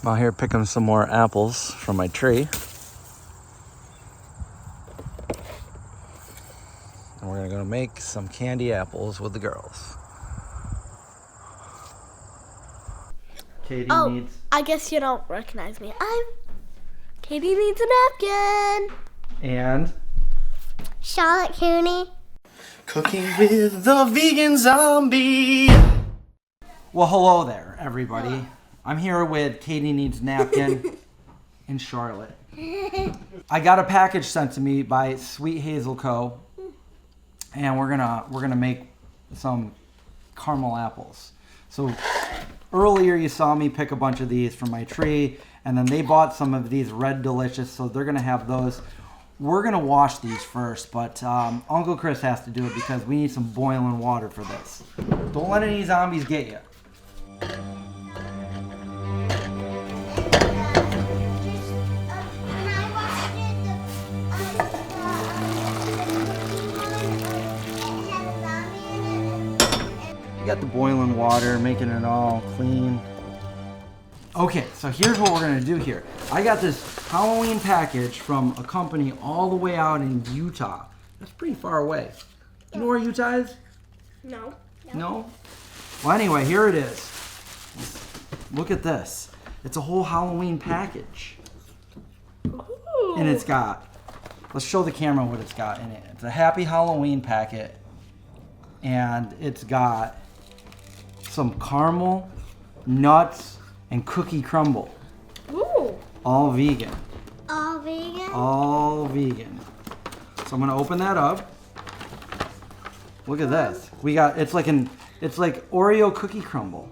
I'm out here picking some more apples from my tree. And we're gonna make some candy apples with the girls. Katie needs... I guess you don't recognize me. Katie needs a napkin. And... Charlotte Cooney. Cooking with the vegan zombie. Well, hello there, everybody. Hello. I'm here with Katie Needs Napkin and Charlotte. I got a package sent to me by Sweet Hazel Co. And we're gonna make some caramel apples. So earlier you saw me pick a bunch of these from my tree, and then they bought some of these Red Delicious, so they're gonna have those. We're gonna wash these first, but Uncle Chris has to do it because we need some boiling water for this. Don't let any zombies get you. Got the boiling water, making it all clean. Okay, so here's what we're gonna do here. I got this Halloween package from a company all the way out in Utah. That's pretty far away. You know where Utah is? No. No? Well, anyway, here it is. Look at this. It's a whole Halloween package. Ooh. And it's got, let's show the camera what it's got in it. It's a Happy Halloween packet. And it's got some caramel, nuts, and cookie crumble. Ooh. All vegan. All vegan? All vegan. So I'm gonna open that up. Look at this. We got, it's like Oreo cookie crumble.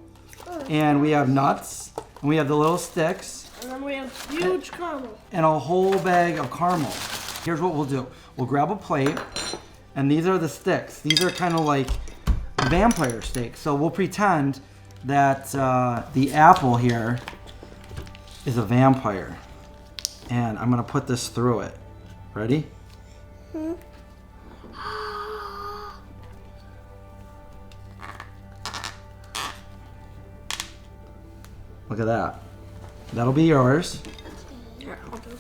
And we have nuts, and we have the little sticks. And then we have huge caramel. And a whole bag of caramel. Here's what we'll do. We'll grab a plate, and these are the sticks. These are kind of like vampire steaks. So we'll pretend that the apple here is a vampire. And I'm gonna put this through it. Ready? Hmm. Look at that. That'll be yours. Here, I'll do.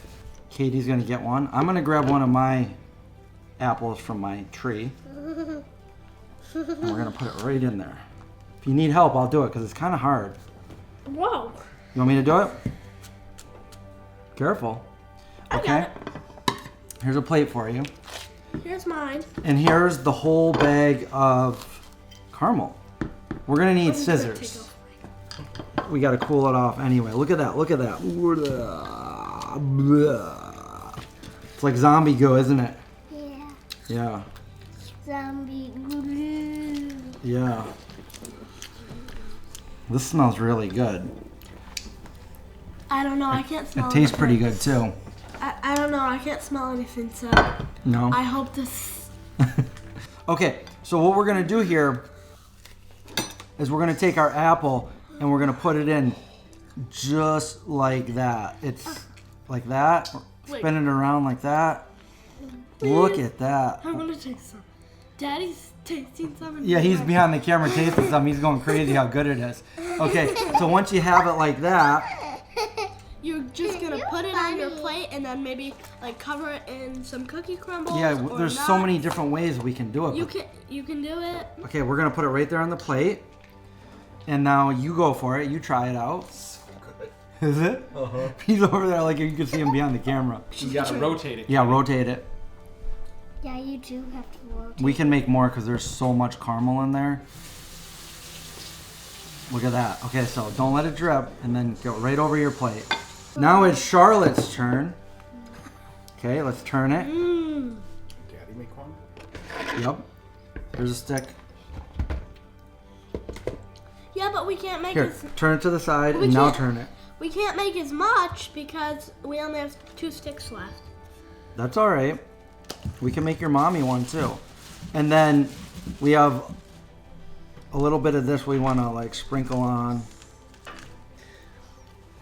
Katie's gonna get one. I'm gonna grab one of my apples from my tree. And we're gonna put it right in there. If you need help, I'll do it because it's kind of hard. Whoa. You want me to do it? Careful. I Okay. got it. Here's a plate for you. Here's mine. And here's the whole bag of caramel. We're gonna need scissors. We gotta cool it off anyway. Look at that, look at that. It's like zombie goo, isn't it? Yeah. Yeah. Zombie glue. Yeah. This smells really good. I don't know, I can't smell it. It tastes pretty good too. I don't know, I can't smell anything, so no. I hope this... Okay, so what we're gonna do here is we're gonna take our apple and we're gonna put it in just like that. It's like that. Spin it around like that. Look at that. I'm gonna taste some. Daddy's tasting some. Yeah, he's behind the camera tasting some. He's going crazy how good it is. Okay, so once you have it like that, you're just gonna put it on your plate and then maybe like cover it in some cookie crumbles. yeah, there's so many different ways we can do it. You can do it. Okay, we're gonna put it right there on the plate. And now you go for it. You try it out. Is it? Uh-huh. He's over there like you can see him behind the camera. You gotta rotate it. Yeah, rotate it. Yeah, you do have to rotate. We can make more because there's so much caramel in there. Look at that. Okay, so don't let it drip and then go right over your plate. Now it's Charlotte's turn. Okay, let's turn it. Daddy make one? Yep. Here's a stick. Yeah, but we can't make Here, turn it to the side and now turn it. We can't make as much because we only have 2 sticks left. That's all right. We can make your mommy one too. And then we have a little bit of this we want to like sprinkle on.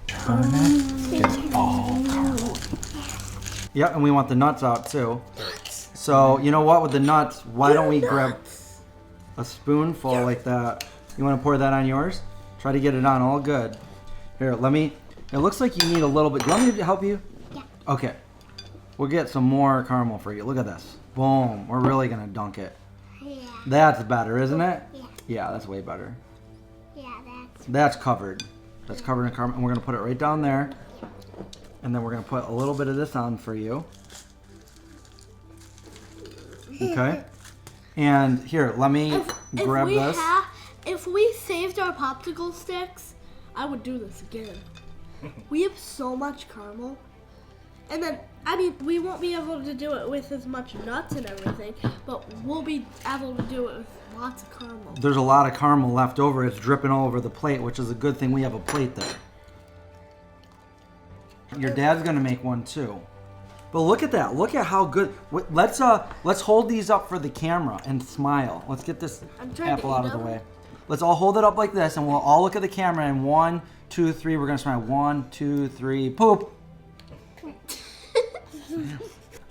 Turn it. It's all caramel. Yep, and we want the nuts out too. So you know what? With the nuts, why don't we grab a spoonful like that? You want to pour that on yours? Try to get it on all good. Here, let me It looks like you need a little bit. Do you want me to help you? Yeah. Okay. We'll get some more caramel for you. Look at this. Boom. We're really going to dunk it. Yeah. That's better, isn't it? Yeah. Yeah, that's way better. Yeah, That's covered. That's covered in caramel. And we're going to put it right down there. And then we're going to put a little bit of this on for you. Okay. And here, let me grab this. If we saved our popsicle sticks, I would do this again. We have so much caramel. And then, I mean, we won't be able to do it with as much nuts and everything, but we'll be able to do it with lots of caramel. There's a lot of caramel left over. It's dripping all over the plate, which is a good thing we have a plate there. Your dad's gonna make one too. But look at that. Look at how good. Let's hold these up for the camera and smile. Let's get this apple out of the way. Let's all hold it up like this, and we'll all look at the camera. And 1, 2, 3. We're gonna smile. 1, 2, 3. Poop.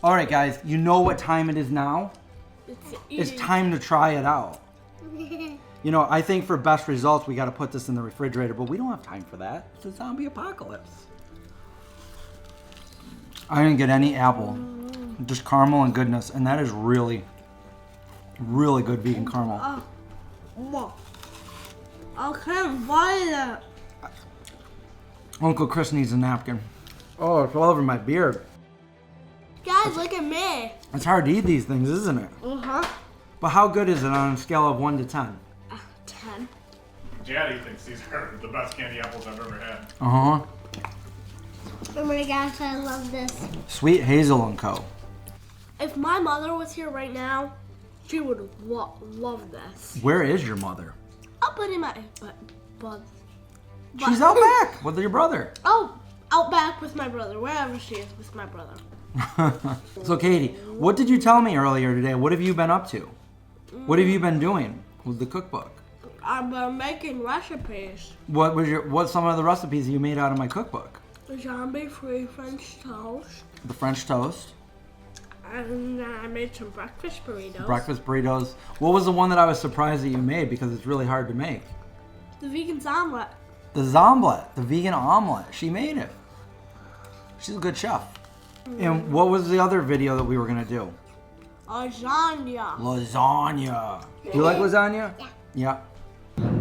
All right, guys. You know what time it is now? It's time to try it out. You know, I think for best results, we got to put this in the refrigerator, but we don't have time for that. It's a zombie apocalypse. I didn't get any apple, just caramel and goodness, and that is really, really good vegan caramel. I can't buy that. Uncle Chris needs a napkin. Oh, it's all over my beard. Guys, look at me. It's hard to eat these things, isn't it? Uh-huh. But how good is it on a scale of 1 to 10? 10. Daddy thinks these are the best candy apples I've ever had. Uh-huh. Oh my gosh, I love this. Sweet Hazel and Co. If my mother was here right now, she would love this. Where is your mother? I'll put in my but She's out back with your brother. Oh, out back with my brother, wherever she is with my brother. So Katie, what did you tell me earlier today? What have you been up to? What have you been doing with the cookbook? I've been making recipes. What's some of the recipes you made out of my cookbook? Zombie-free French toast. The French toast. And then I made some breakfast burritos. Breakfast burritos. What was the one that I was surprised that you made because it's really hard to make? The vegan omelet. The zomblet, the vegan omelet. She made it. She's a good chef. And what was the other video that we were gonna do? Lasagna. Lasagna. Do you like lasagna? Yeah. Yeah.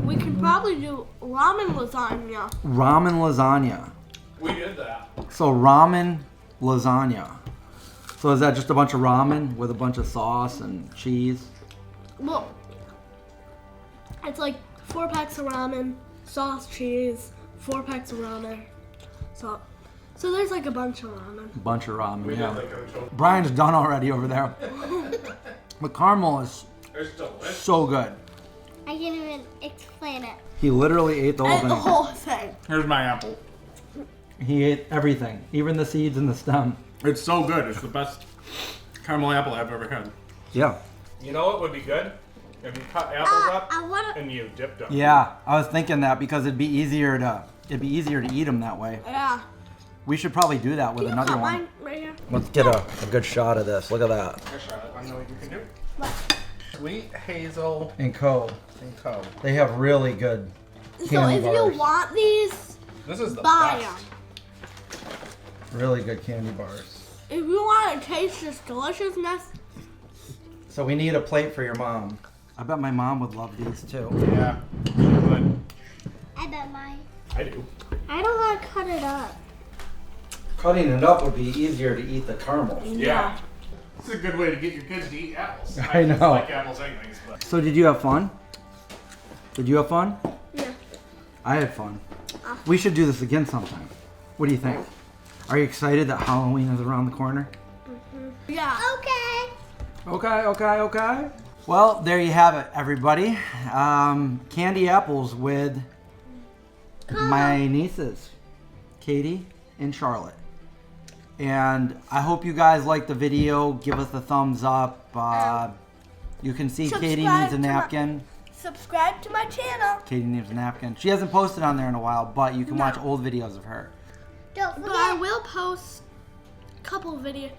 We can probably do ramen lasagna. Ramen lasagna. We did that. So ramen lasagna. So is that just a bunch of ramen with a bunch of sauce and cheese? Well, it's like 4 packs of ramen, sauce, cheese, 4 packs of ramen. So there's like a bunch of ramen. Bunch of ramen, We yeah. did like a total. Brian's done already over there. The caramel is It's delicious. so good. I can't even explain it. He literally ate the whole And the thing. whole thing. Here's my apple. He ate everything, even the seeds and the stem. It's so good. It's the best caramel apple I've ever had. Yeah. You know what would be good? If you cut apples up I want to. and you dipped them. Yeah, I was thinking that because it'd be easier to eat them that way. Yeah. We should probably do that with Can you another cut one. mine right here? Let's get a good shot of this. Look at that. Here, Charlotte, I know what you can do. Sweet Hazel And Co. and Co. They have really good So candy if bars. you want these, This is the buy best. them. Really good candy bars. If you want to taste this deliciousness, So we need a plate for your mom. I bet my mom would love these too. Yeah. Good. I bet mine. I do. I don't want to cut it up. Cutting it up would be easier to eat the caramel. Yeah. It's a good way to get your kids to eat apples. I just know. like apples anyways, but So did you have fun? Did you have fun? yeah. I had fun. We should do this again sometime. What do you think? Are you excited that Halloween is around the corner? Yeah. Okay. Okay. Well, there you have it, everybody. Candy apples with my nieces, Katie and Charlotte. And I hope you guys liked the video. Give us a thumbs up. You can see Katie subscribe needs a to my- napkin. Subscribe to my channel. Katie needs a napkin. She hasn't posted on there in a while, but you can No. watch old videos of her. Don't But I forget. will post a couple videos.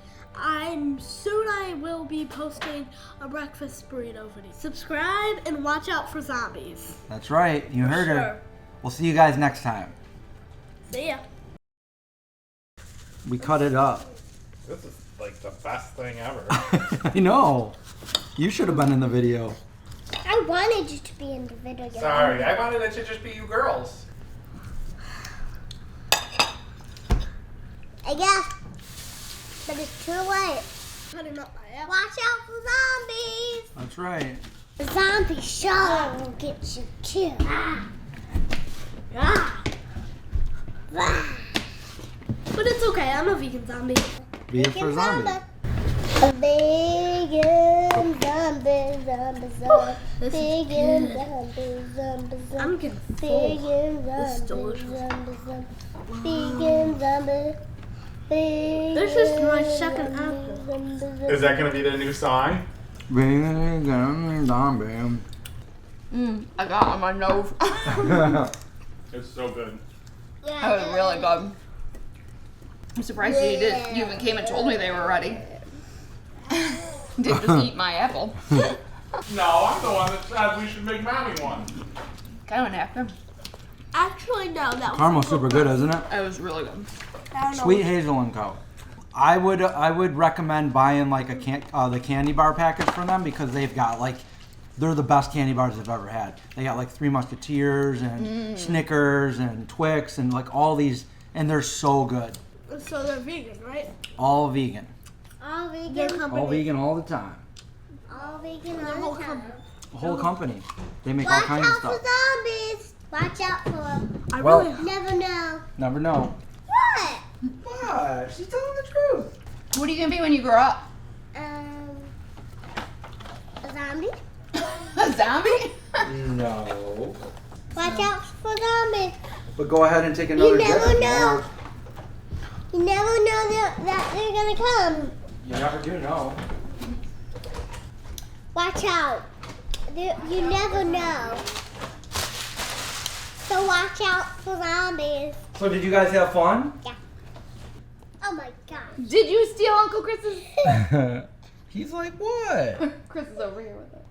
Soon I will be posting a breakfast burrito video. Subscribe and watch out for zombies. That's right. You heard her. Sure. We'll see you guys next time. See ya. We cut it up. This is like the best thing ever. I know. You should have been in the video. I wanted you to be in the video. Sorry, I wanted it to just be you girls. I guess. But it's too late. Cutting up my apple. Watch out for zombies. That's right. The zombie sure will get you too. Ah. But it's okay. I'm a vegan zombie. Be it for zombie. A vegan zombie, zombie. This is Vegan good. zombie, zombie. I'm getting full. Vegan This is zombie, delicious. zombie. Vegan zombie. This is my second apple. Is that gonna be the new song? Vegan zombie. I got on my nose. It's so good. That was really good. I'm surprised you even came and told me they were ready. Didn't just eat my apple. No, I'm the one that said we should make mommy one. Kind of an apple. Actually, no. That was Caramel's super good, isn't it? It was really good. I don't know. Sweet hazelnut. I would recommend buying like the candy bar package from them because they've got like they're the best candy bars I've ever had. They got like Three Musketeers and Snickers and Twix and like all these, and they're so good. So they're vegan, right? All vegan. All vegan. Their company. All vegan all the time. All vegan Their all whole the time. company. The whole company. They make all Watch kinds of out for stuff. zombies. Watch out for them. I Well- really. Never know. Never know. What? What? She's telling the truth. What are you gonna be when you grow up? A zombie? A zombie? No. Watch out for zombies. But go ahead and take another You never dip. know. You never know that they're gonna come. You never do know. Watch out. You never know. So watch out for zombies. So did you guys have fun? Oh my god. Did you steal Uncle Chris's? He's like, what? Chris is over here with it.